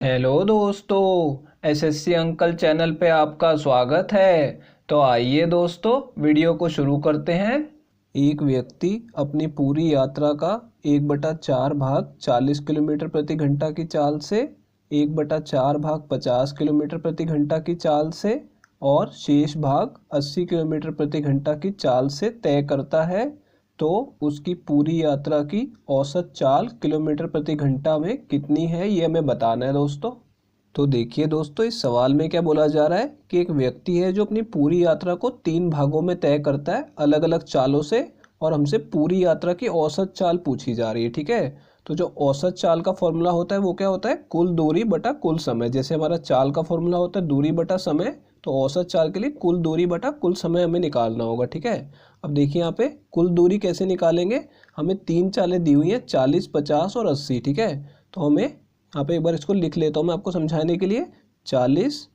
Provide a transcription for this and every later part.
Hello दोस्तों, SSC uncle channel पे आपका स्वागत है। तो आइए दोस्तों, वीडियो को शुरू करते हैं। एक व्यक्ति अपनी पूरी यात्रा का 1/4 भाग 40 किलोमीटर प्रति घंटा की चाल से, 1/4 भाग 50 किलोमीटर प्रति घंटा की चाल से और शेष भाग 80 किलोमीटर प्रति घंटा की चाल से तय करता है, तो उसकी पूरी यात्रा की औसत चाल किलोमीटर प्रति घंटा में कितनी है, ये हमें बताना है दोस्तों। तो देखिए दोस्तों, इस सवाल में क्या बोला जा रहा है कि एक व्यक्ति है जो अपनी पूरी यात्रा को 3 भागों में तय करता है अलग अलग चालों से, और हमसे पूरी यात्रा की औसत चाल पूछी जा रही है। ठीक है, तो जो औसत चाल का फॉर्मूला होता है वो क्या होता है, कुल दूरी बटा कुल समय। जैसे हमारा चाल का फॉर्मूला होता है दूरी बटा समय, तो औसत चाल के लिए कुल दूरी बटा कुल समय हमें निकालना होगा। ठीक है, अब देखिए यहाँ पे कुल दूरी कैसे निकालेंगे। हमें 3 चालें दी हुई हैं, 40, 50 और 80। ठीक है, तो हमें यहाँ पे एक बार इसको लिख लेता हूँ मैं आपको समझाने के लिए, 40,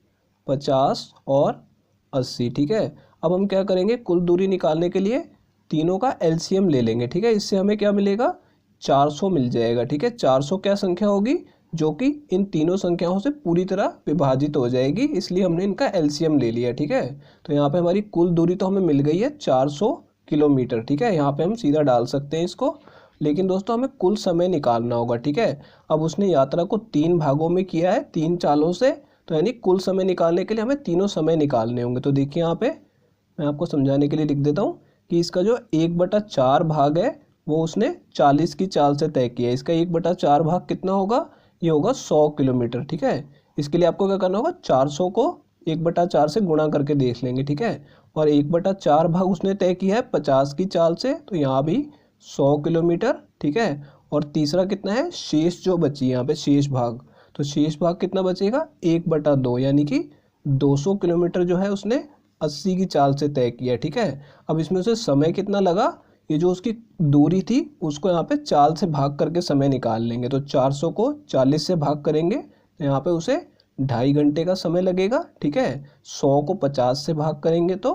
50 और 80। ठीक है, अब हम क्या करेंगे, कुल दूरी निकालने के लिए तीनों का एलसीएम ले लेंगे। ठीक है, इससे हमें क्या मिलेगा, 400 मिल जाएगा। ठीक है, 400 क्या संख्या होगी, जो कि इन तीनों संख्याओं से पूरी तरह विभाजित हो जाएगी, इसलिए हमने इनका एलसीएम ले लिया। ठीक है, तो यहाँ पे हमारी कुल दूरी तो हमें मिल गई है 400 किलोमीटर। ठीक है, यहाँ पे हम सीधा डाल सकते हैं इसको, लेकिन दोस्तों हमें कुल समय निकालना होगा। ठीक है, अब उसने यात्रा को 3 भागों में किया है 3 चालों से, तो यानी कुल समय निकालने के लिए हमें तीनों समय निकालने होंगे। तो देखिए यहाँ पे मैं आपको समझाने के लिए लिख देता हूँ कि इसका जो 1/4 भाग है वो उसने 40 की चाल से तय किया है। इसका 1/4 भाग कितना होगा, ये होगा 100 किलोमीटर। ठीक है, इसके लिए आपको क्या करना होगा, 400 को 1/4 से गुणा करके देख लेंगे। ठीक है, और 1/4 भाग उसने तय किया है 50 की चाल से, तो यहाँ भी 100 किलोमीटर। ठीक है, और तीसरा कितना है, शेष जो बची यहाँ पे शेष भाग, तो शेष भाग कितना बचेगा, 1/2, यानी कि 200 किलोमीटर जो है उसने 80 की चाल से तय किया। ठीक है, अब इसमें से समय कितना लगा, ये जो उसकी दूरी थी उसको यहाँ पे 4 से भाग करके समय निकाल लेंगे। तो 400 को 40 से भाग करेंगे तो यहाँ पे उसे 2.5 घंटे का समय लगेगा। ठीक है, 100 को 50 से भाग करेंगे तो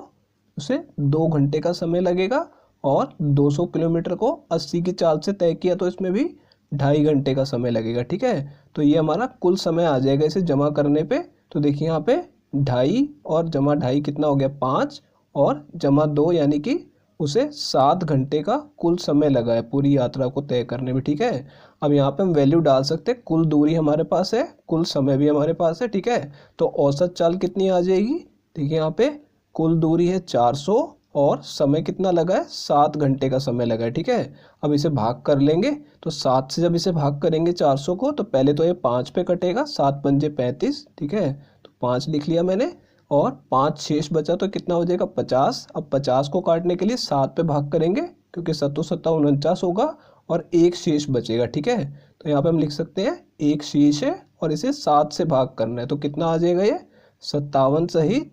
उसे 2 घंटे का समय लगेगा, और 200 किलोमीटर को 80 की चाल से तय किया तो इसमें भी 2.5 घंटे का समय लगेगा। ठीक है, तो ये हमारा कुल समय आ जाएगा इसे जमा करने पे। तो देखिए यहाँ पे 2.5 और जमा 2.5 कितना हो गया, 5, और जमा 2 यानी कि उसे 7 घंटे का कुल समय लगा है पूरी यात्रा को तय करने में। ठीक है, अब यहाँ पे हम वैल्यू डाल सकते हैं, कुल दूरी हमारे पास है, कुल समय भी हमारे पास है। ठीक है, तो औसत चाल कितनी आ जाएगी, देखिए यहाँ पे कुल दूरी है 400 और समय कितना लगा है, 7 घंटे का समय लगा है। ठीक है, अब इसे भाग कर लेंगे, तो 7 से जब इसे भाग करेंगे 400 को, तो पहले तो ये 5 पे कटेगा, 7 पंजे 35। ठीक है, तो 5 लिख लिया मैंने, और 5 शेष बचा तो कितना हो जाएगा, 50। अब 50 को काटने के लिए 7 पे भाग करेंगे, क्योंकि 7 7 49 होगा, और एक शेष बचेगा। ठीक है, तो यहाँ पे हम लिख सकते हैं एक शेष है और इसे 7 से भाग करना है, तो कितना आ जाएगा, ये 57 सहित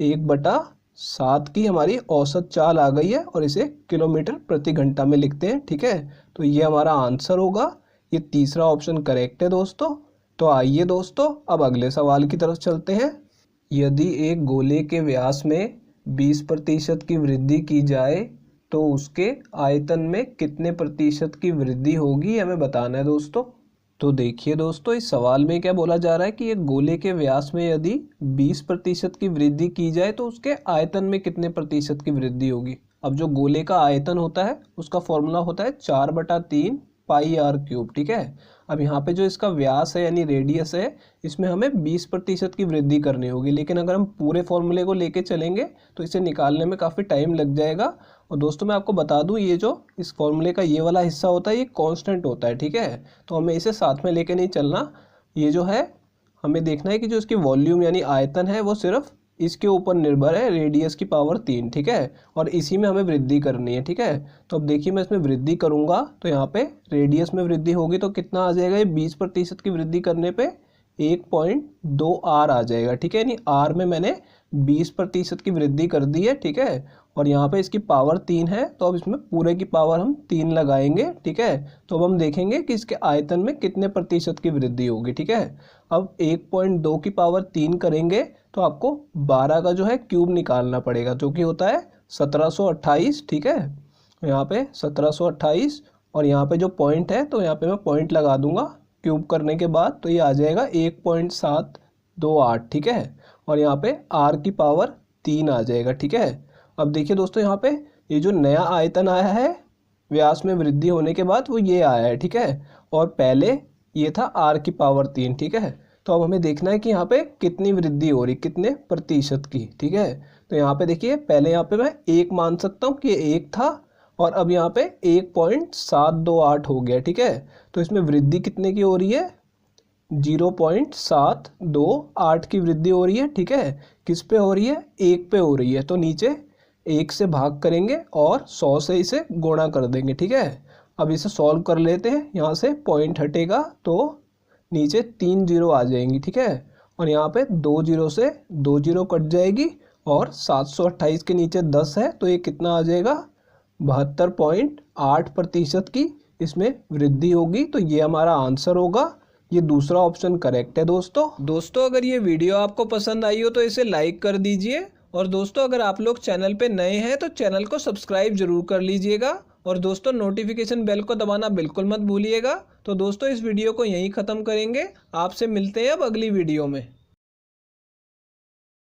1/7 की हमारी औसत चाल आ गई है, और इसे किलोमीटर प्रति घंटा में लिखते हैं। ठीक है, तो ये हमारा आंसर होगा, ये तीसरा ऑप्शन करेक्ट है दोस्तों। तो आइए दोस्तों, अब अगले सवाल की तरफ चलते हैं। यदि एक गोले के व्यास में 20% की वृद्धि की जाए तो उसके आयतन में कितने प्रतिशत की वृद्धि होगी, हमें बताना है दोस्तों। तो देखिए दोस्तों, इस सवाल में क्या बोला जा रहा है कि एक गोले के व्यास में यदि 20% की वृद्धि की जाए तो उसके आयतन में कितने प्रतिशत की वृद्धि होगी। अब जो गोले का आयतन होता है उसका फॉर्मूला होता है 4/3 पाई आर क्यूब। ठीक है, अब यहाँ पे जो इसका व्यास है यानी रेडियस है, इसमें हमें 20% की वृद्धि करनी होगी, लेकिन अगर हम पूरे फॉर्मूले को लेके चलेंगे तो इसे निकालने में काफ़ी टाइम लग जाएगा। और दोस्तों मैं आपको बता दूं, ये जो इस फॉर्मूले का ये वाला हिस्सा होता है ये कांस्टेंट होता है। ठीक है, तो हमें इसे साथ में लेके नहीं चलना। ये जो है हमें देखना है कि जो इसकी वॉल्यूम यानी आयतन है वो सिर्फ इसके ऊपर निर्भर है, रेडियस की पावर 3। ठीक है, और इसी में हमें वृद्धि करनी है। ठीक है, तो अब देखिए मैं इसमें वृद्धि करूंगा तो यहाँ पे रेडियस में वृद्धि होगी तो कितना आ जाएगा, ये 20% की वृद्धि करने पे 1.2 आर आ जाएगा। ठीक है, यानी आर में मैंने 20% की वृद्धि कर दी है। ठीक है, और यहाँ पे इसकी पावर 3 है, तो अब इसमें पूरे की पावर हम 3 लगाएंगे। ठीक है, तो अब हम देखेंगे कि इसके आयतन में कितने प्रतिशत की वृद्धि होगी। ठीक है, अब 1.2 की पावर 3 करेंगे तो आपको 12 का जो है क्यूब निकालना पड़ेगा, जो कि होता है 1728। ठीक है, यहाँ पे 1728, और यहाँ पे जो पॉइंट है तो यहाँ पे मैं पॉइंट लगा दूंगा, क्यूब करने के बाद तो ये आ जाएगा 1.728, ठीक है। और यहाँ पे r की पावर 3 आ जाएगा, ठीक है। अब देखिए दोस्तों, यहाँ पे ये जो नया आयतन आया है व्यास में वृद्धि होने के बाद वो ये आया है, ठीक है। और पहले ये था r की पावर 3, ठीक है। तो अब हमें देखना है कि यहाँ पे कितनी वृद्धि हो रही, कितने प्रतिशत की, ठीक है। तो यहाँ पे देखिए, पहले यहाँ पे मैं 1 मान सकता हूँ कि 1 था, और अब यहाँ पे 1.728 हो गया, ठीक है। तो इसमें वृद्धि कितने की हो रही है, 0.728 की वृद्धि हो रही है, ठीक है। किस पे हो रही है, 1 पे हो रही है। तो नीचे 1 से भाग करेंगे और 100 से इसे गुणा कर देंगे, ठीक है। अब इसे सॉल्व कर लेते हैं, यहाँ से पॉइंट हटेगा तो नीचे 3 जीरो आ जाएंगी, ठीक है। और यहाँ पे 2 जीरो से 2 जीरो कट जाएगी, और 728 के नीचे 10 है तो ये कितना आ जाएगा, 72.8% की इसमें वृद्धि होगी। तो ये हमारा आंसर होगा, ये दूसरा ऑप्शन करेक्ट है दोस्तों अगर ये वीडियो आपको पसंद आई हो तो इसे लाइक कर दीजिए, और दोस्तों अगर आप लोग चैनल पे नए हैं तो चैनल को सब्सक्राइब जरूर कर लीजिएगा, और दोस्तों नोटिफिकेशन बेल को दबाना बिल्कुल मत भूलिएगा। तो दोस्तों इस वीडियो को यहीं ख़त्म करेंगे, आपसे मिलते हैं अब अगली वीडियो में।